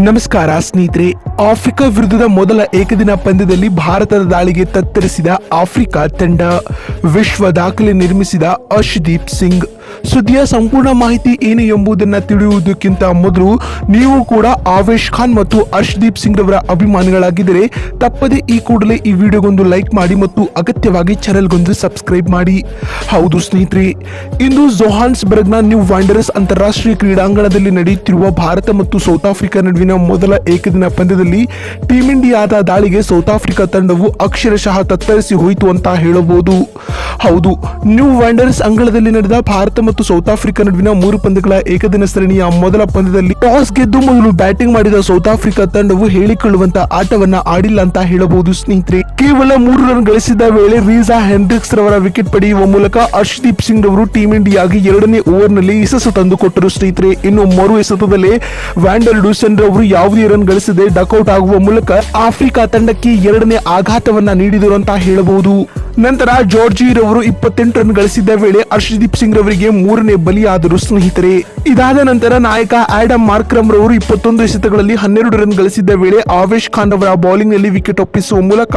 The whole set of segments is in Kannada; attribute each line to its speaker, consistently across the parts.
Speaker 1: ನಮಸ್ಕಾರ ಸ್ನೇಹಿತರೆ. ಆಫ್ರಿಕಾ ವಿರುದ್ಧದ ಮೊದಲ ಏಕದಿನ ಪಂದ್ಯದಲ್ಲಿ ಭಾರತದ ದಾಳಿಗೆ ತತ್ತರಿಸಿದ ಆಫ್ರಿಕಾ ತಂಡ. ವಿಶ್ವ ದಾಖಲೆ ನಿರ್ಮಿಸಿದ ಅರ್ಶ್ದೀಪ್ ಸಿಂಗ್. ಸುದ್ದಿಯ ಸಂಪೂರ್ಣ ಮಾಹಿತಿ ಏನು ಎಂಬುದನ್ನು ತಿಳಿಯುವುದಕ್ಕಿಂತ ಮೊದಲು ನೀವು ಕೂಡ ಆವೇಶ್ ಖಾನ್ ಮತ್ತು ಅರ್ಶ್ದೀಪ್ ಸಿಂಗ್ ರವರ ಅಭಿಮಾನಿಗಳಾಗಿದ್ದರೆ ತಪ್ಪದೆ ಈ ಕೂಡಲೇ ಈ ವಿಡಿಯೋಗೊಂದು ಲೈಕ್ ಮಾಡಿ ಮತ್ತು ಅಗತ್ಯವಾಗಿ ಚಾನೆಲ್ಗೊಂದು ಸಬ್ಸ್ಕ್ರೈಬ್ ಮಾಡಿ. ಹೌದು ಸ್ನೇಹಿತರೆ, ಇಂದು ಜೋಹಾನ್ಸ್ಬರ್ಗ್ನ ನ್ಯೂ ವಾಂಡರರ್ಸ್ ಅಂತಾರಾಷ್ಟ್ರೀಯ ಕ್ರೀಡಾಂಗಣದಲ್ಲಿ ನಡೆಯುತ್ತಿರುವ ಭಾರತ ಮತ್ತು ಸೌತ್ ಆಫ್ರಿಕಾ ನಡುವಿನ ಮೊದಲ ಏಕದಿನ ಪಂದ್ಯದಲ್ಲಿ ಟೀಂ ಇಂಡಿಯಾದ ದಾಳಿಗೆ ಸೌತ್ ಆಫ್ರಿಕಾ ತಂಡವು ಅಕ್ಷರಶಃ ತತ್ತರಿಸಿ ಹೋಯಿತು ಅಂತ ಹೇಳಬಹುದು. ಹೌದು, ನ್ಯೂ ವಾಂಡರರ್ಸ್ ಅಂಗಳದಲ್ಲಿ ನಡೆದ ಭಾರತ ಮತ್ತು ಸೌತ್ ಆಫ್ರಿಕಾ ನಡುವಿನ 3 ಪಂದ್ಯಗಳ ಏಕದಿನ ಸರಣಿಯ ಮೊದಲ ಪಂದ್ಯದಲ್ಲಿ ಟಾಸ್ ಗೆದ್ದು ಮೊದಲು ಬ್ಯಾಟಿಂಗ್ ಮಾಡಿದ ಸೌತ್ ಆಫ್ರಿಕಾ ತಂಡವು ಹೇಳಿಕೊಳ್ಳುವಂತ ಆಟವನ್ನ ಆಡಿಲ್ಲ ಅಂತ ಹೇಳಬಹುದು ಸ್ನೇಹಿತರೆ. ಕೇವಲ 3 ರನ್ ಗಳಿಸಿದ ವೇಳೆ ರೀಸಾ ಹೆಂಡ್ರಿಕ್ಸ್ ರವರ ವಿಕೆಟ್ ಪಡೆಯುವ ಮೂಲಕ ಅರ್ಶ್ದೀಪ್ ಸಿಂಗ್ ರವರು ಟೀಂ ಇಂಡಿಯಾಗೆ 2ನೇ ಓವರ್ನಲ್ಲಿ ಯಶಸ್ಸು ತಂದುಕೊಟ್ಟರು ಸ್ನೇಹಿತರೆ. ಇನ್ನು ಮರು ಎಸೆತದಲ್ಲೇ ವ್ಯಾಂಡರ್ ಡ್ಯೂಸನ್ ರವರು ಯಾವುದೇ ರನ್ ಗಳಿಸದೆ ಡಕ್ಔಟ್ ಆಗುವ ಮೂಲಕ ಆಫ್ರಿಕಾ ತಂಡಕ್ಕೆ 2ನೇ ಆಘಾತವನ್ನ ನೀಡಿದರು ಅಂತ ಹೇಳಬಹುದು. ನಂತರ ಜಾರ್ಜಿ ರವರು 28 ರನ್ ಗಳಿಸಿದ್ದ ವೇಳೆ ಅರ್ಶ್ದೀಪ್ ಸಿಂಗ್ ರವರಿಗೆ 3ನೇ ಬಲಿಯಾದರು ಸ್ನೇಹಿತರೆ. ಇದಾದ ನಂತರ ನಾಯಕ ಆಡಮ್ ಮಾರ್ಕ್ರಮ್ ರವರು 21 ಎಸೆತಗಳಲ್ಲಿ 12 ರನ್ ಗಳಿಸಿದ್ದ ವೇಳೆ ಆವೇಶ್ ಖಾನ್ ರವರ ಬೌಲಿಂಗ್ ನಲ್ಲಿ ವಿಕೆಟ್ ಒಪ್ಪಿಸುವ ಮೂಲಕ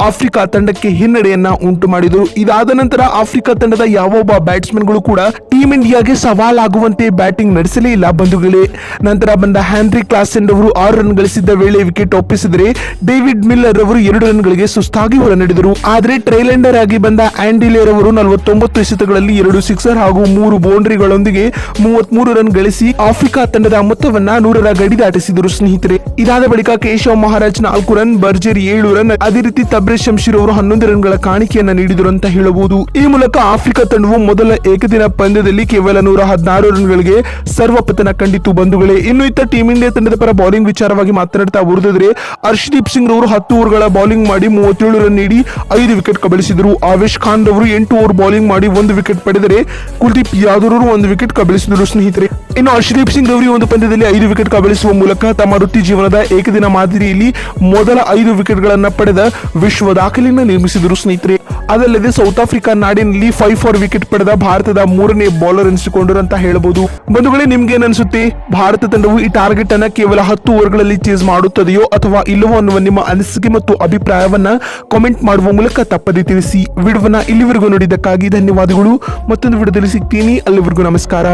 Speaker 1: ಆಫ್ರಿಕಾ ತಂಡಕ್ಕೆ ಹಿನ್ನಡೆಯನ್ನ ಉಂಟು ಮಾಡಿದರು. ಇದಾದ ನಂತರ ಆಫ್ರಿಕಾ ತಂಡದ ಯಾವೊಬ್ಬ ಬ್ಯಾಟ್ಸ್ಮನ್ ಗಳು ಕೂಡ ಟೀಂ ಇಂಡಿಯಾಗೆ ಸವಾಲಾಗುವಂತೆ ಬ್ಯಾಟಿಂಗ್ ನಡೆಸಲೇ ಇಲ್ಲ ಬಂಧುಗಳೇ. ನಂತರ ಬಂದ ಹ್ಯಾನ್ರಿ ಕ್ಲಾಸೆನ್ ರವರು 6 ರನ್ ಗಳಿಸಿದ್ದ ವೇಳೆ ವಿಕೆಟ್ ಒಪ್ಪಿಸಿದರೆ ಡೇವಿಡ್ ಮಿಲ್ಲರ್ ರವರು 2 ರನ್ ಗಳಿಗೆ ಸುಸ್ತಾಗಿ ಹೊರನಡೆದರು. ಆದರೆ ಟ್ರೈಲೆಂಡರ್ ಆಗಿ ಬಂದ ಆಂಡಿಲೆ ರವರು 49 ಎಸೆತಗಳಲ್ಲಿ 2 ಸಿಕ್ಸರ್ ಹಾಗೂ 3 ಬೌಂಡರಿಗಳೊಂದಿಗೆ 33 ರನ್ ಗಳಿಸಿ ಆಫ್ರಿಕಾ ತಂಡದ ಮೊತ್ತವನ್ನ 100ರ ಗಡಿ ದಾಟಿಸಿದರು ಸ್ನೇಹಿತರೆ. ಇದಾದ ಬಳಿಕ ಕೇಶವ್ ಮಹಾರಾಜ್ 4 ರನ್, ಬರ್ಜರಿ 7 ರನ್, ಅದೇ ರೀತಿ ತಬ್ರೇಜ್ ಶಂಶೀರ್ ಅವರು 11 ರನ್ಗಳ ಕಾಣಿಕೆಯನ್ನ ನೀಡಿದರು ಅಂತ ಹೇಳಬಹುದು. ಈ ಮೂಲಕ ಆಫ್ರಿಕಾ ತಂಡವು ಮೊದಲ ಏಕದಿನ ಪಂದ್ಯದಲ್ಲಿ ಕೇವಲ 116 ರನ್ಗಳಿಗೆ ಸರ್ವಪತನ ಕಂಡಿತು ಬಂಧುಗಳೇ. ಇನ್ನು ಇತ್ತ ಟೀಂ ಇಂಡಿಯಾ ತಂಡದ ಪರ ಬೌಲಿಂಗ್ ವಿಚಾರವಾಗಿ ಮಾತನಾಡ್ತಾ ಬರುವುದಾದ್ರೆ ಅರ್ಶ್ದೀಪ್ ಸಿಂಗ್ ರವರು 10 ಓವರ್ಗಳ ಬೌಲಿಂಗ್ ಮಾಡಿ 37 ರನ್ ನೀಡಿ 5 ವಿಕೆಟ್ ಕಬಳಿಸಿದರು. ಆವೇಶ್ ಖಾನ್ ರವರು 8 ಓವರ್ ಬೌಲಿಂಗ್ ಮಾಡಿ 1 ವಿಕೆಟ್ ಪಡೆದರೆ ಕುಲ್ದೀಪ್ ಯಾದವ್ ರವರು 1 ವಿಕೆಟ್ ಕಬಳಿಸಿದರು ಸ್ನೇಹಿತರೆ. ಇನ್ನು ಅರ್ಶ್ದೀಪ್ ಸಿಂಗ್ ರವರು ಒಂದು ಪಂದ್ಯದಲ್ಲಿ 5 ವಿಕೆಟ್ ಕಬಳಿಸುವ ಮೂಲಕ ತಮ್ಮ ವೃತ್ತಿ ಜೀವನದ ಏಕದಿನ ಮಾದರಿಯಲ್ಲಿ ಮೊದಲ 5 ವಿಕೆಟ್ ಗಳನ್ನ ಪಡೆದ ವಿಶ್ವ ದಾಖಲೆಯನ್ನು ನಿರ್ಮಿಸಿದರು ಸ್ನೇಹಿತರೆ. ಅದಲ್ಲದೆ ಸೌತ್ ಆಫ್ರಿಕಾ ನಾಡಿನಲ್ಲಿ 5 ವಿಕೆಟ್ ಪಡೆದ ಭಾರತದ 3ನೇ ಬೌಲರ್ ಎನಿಸಿಕೊಂಡರು ಅಂತ ಹೇಳಬಹುದು. ಬಂಧುಗಳೇ, ನಿಮ್ಗೆ ಏನಿಸುತ್ತೆ? ಭಾರತ ತಂಡವು ಈ ಟಾರ್ಗೆಟ್ ಅನ್ನ ಕೇವಲ 10 ಓವರ್ಗಳಲ್ಲಿ ಚೇಸ್ ಮಾಡುತ್ತದೆಯೋ ಅಥವಾ ಇಲ್ಲವೋ ಅನ್ನುವ ನಿಮ್ಮ ಅನಿಸಿಕೆ ಮತ್ತು ಅಭಿಪ್ರಾಯವನ್ನ ಕಾಮೆಂಟ್ ಮಾಡುವ ಮೂಲಕ ತಪ್ಪದೆ ತಿಳಿಸಿ. ವಿಡಿಯೋವನ್ನ ಇಲ್ಲಿವರೆಗೂ ನೋಡಿದ್ದಕ್ಕಾಗಿ ಧನ್ಯವಾದಗಳು. ಮತ್ತೊಂದು ವಿಡಿಯೋದಲ್ಲಿ ಸಿಗ್ತೀನಿ. ಅಲ್ಲಿವರೆಗೂ ನಮಸ್ಕಾರ.